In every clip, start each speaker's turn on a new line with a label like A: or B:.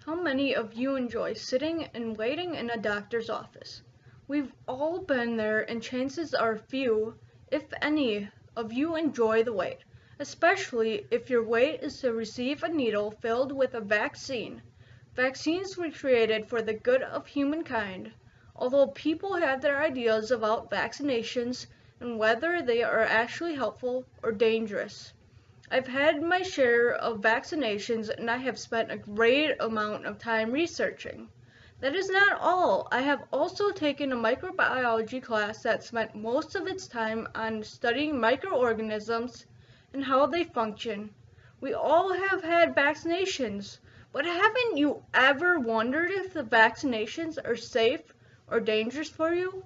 A: How many of you enjoy sitting and waiting in a doctor's office? We've all been there, and chances are few, if any, of you enjoy the wait, especially if your wait is to receive a needle filled with a vaccine. Vaccines were created for the good of humankind. Although people have their ideas about vaccinations and whether they are actually helpful or dangerous. I've had my share of vaccinations and I have spent a great amount of time researching. That is not all. I have also taken a microbiology class that spent most of its time on studying microorganisms and how they function. We all have had vaccinations, but haven't you ever wondered if the vaccinations are safe or dangerous for you?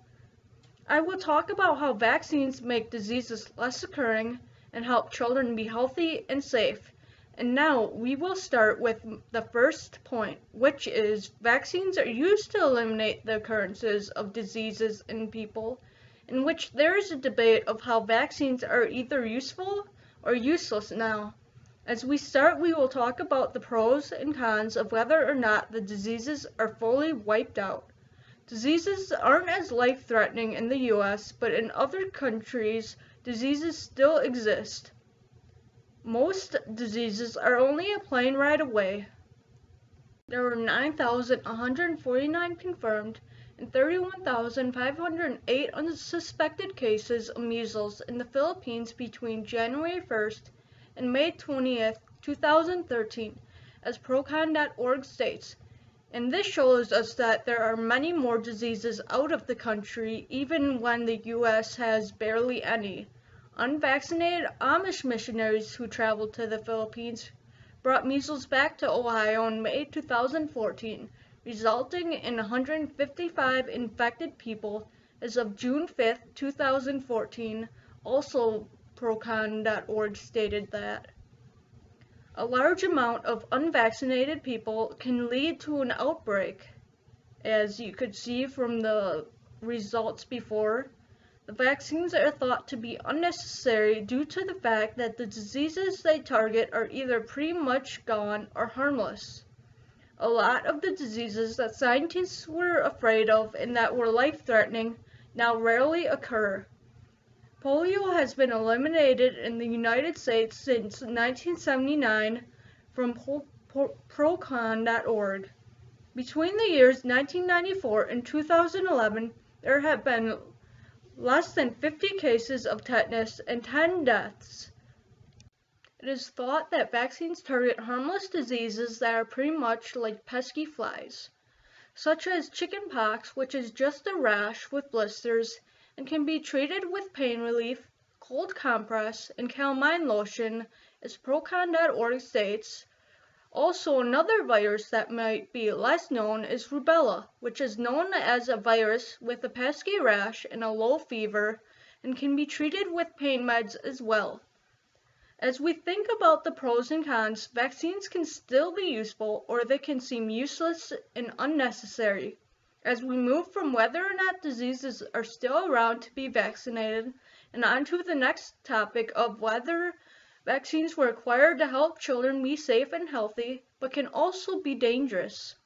A: I will talk about how vaccines make diseases less occurring and help children be healthy and safe. And now we will start with the first point, which is vaccines are used to eliminate the occurrences of diseases in people, in which there is a debate of how vaccines are either useful or useless now. As we start, we will talk about the pros and cons of whether or not the diseases are fully wiped out. Diseases aren't as life-threatening in the US, but in other countries, diseases still exist. Most diseases are only a plane ride away. There were 9,149 confirmed and 31,508 unsuspected cases of measles in the Philippines between January 1st and May 20th, 2013, as Procon.org states. And this shows us that there are many more diseases out of the country, even when the U.S. has barely any. Unvaccinated Amish missionaries who traveled to the Philippines brought measles back to Ohio in May 2014, resulting in 155 infected people as of June 5, 2014. Also, Procon.org stated that. A large amount of unvaccinated people can lead to an outbreak. As you could see from the results before, the vaccines are thought to be unnecessary due to the fact that the diseases they target are either pretty much gone or harmless. A lot of the diseases that scientists were afraid of and that were life-threatening now rarely occur. Polio has been eliminated in the United States since 1979 from Procon.org. Between the years 1994 and 2011, there have been less than 50 cases of tetanus and 10 deaths. It is thought that vaccines target harmless diseases that are pretty much like pesky flies, such as chickenpox, which is just a rash with blisters and can be treated with pain relief, cold compress, and calamine lotion, as Procon.org states. Also, another virus that might be less known is rubella, which is known as a virus with a pesky rash and a low fever, and can be treated with pain meds as well. As we think about the pros and cons, vaccines can still be useful, or they can seem useless and unnecessary. As we move from whether or not diseases are still around to be vaccinated, and on to the next topic of whether vaccines were acquired to help children be safe and healthy, but can also be dangerous.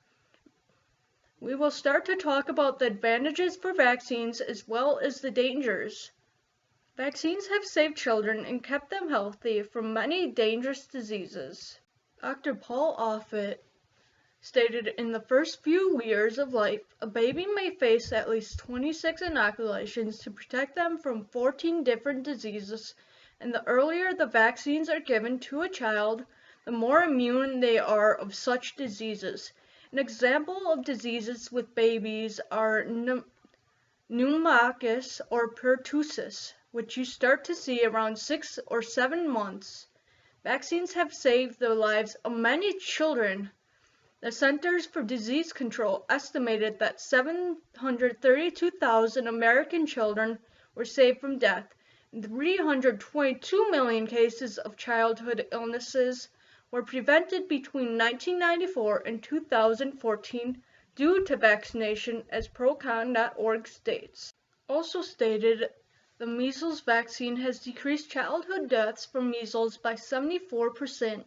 A: We will start to talk about the advantages for vaccines as well as the dangers. Vaccines have saved children and kept them healthy from many dangerous diseases. Dr. Paul Offit stated in the first few years of life, a baby may face at least 26 inoculations to protect them from 14 different diseases, and the earlier the vaccines are given to a child, the more immune they are of such diseases. An example of diseases with babies are pneumococcus or pertussis, which you start to see around 6 or 7 months. Vaccines have saved the lives of many children. The Centers for Disease Control estimated that 732,000 American children were saved from death, and 322 million cases of childhood illnesses were prevented between 1994 and 2014 due to vaccination, as Procon.org states. Also stated, the measles vaccine has decreased childhood deaths from measles by 74%.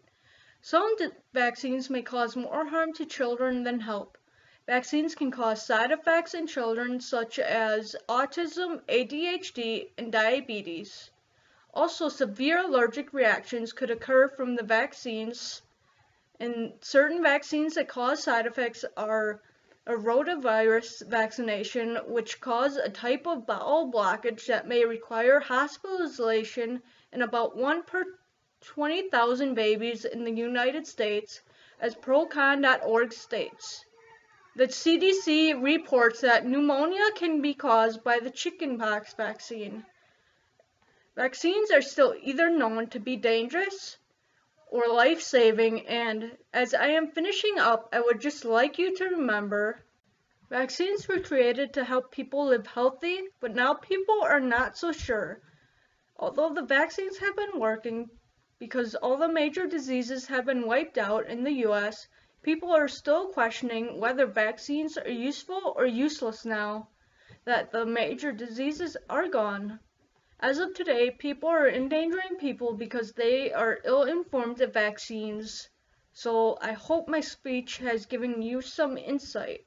A: Some vaccines may cause more harm to children than help. Vaccines can cause side effects in children such as autism, ADHD, and diabetes. Also, severe allergic reactions could occur from the vaccines, and certain vaccines that cause side effects are a rotavirus vaccination, which cause a type of bowel blockage that may require hospitalization in about 1 per 20,000 babies in the United States, as Procon.org states. The CDC reports that pneumonia can be caused by the chickenpox vaccine. Vaccines are still either known to be dangerous or life-saving, and as I am finishing up, I would just like you to remember vaccines were created to help people live healthy, but now people are not so sure. Although the vaccines have been working because all the major diseases have been wiped out in the US, people are still questioning whether vaccines are useful or useless now that the major diseases are gone. As of today, people are endangering people because they are ill-informed of vaccines. So I hope my speech has given you some insight.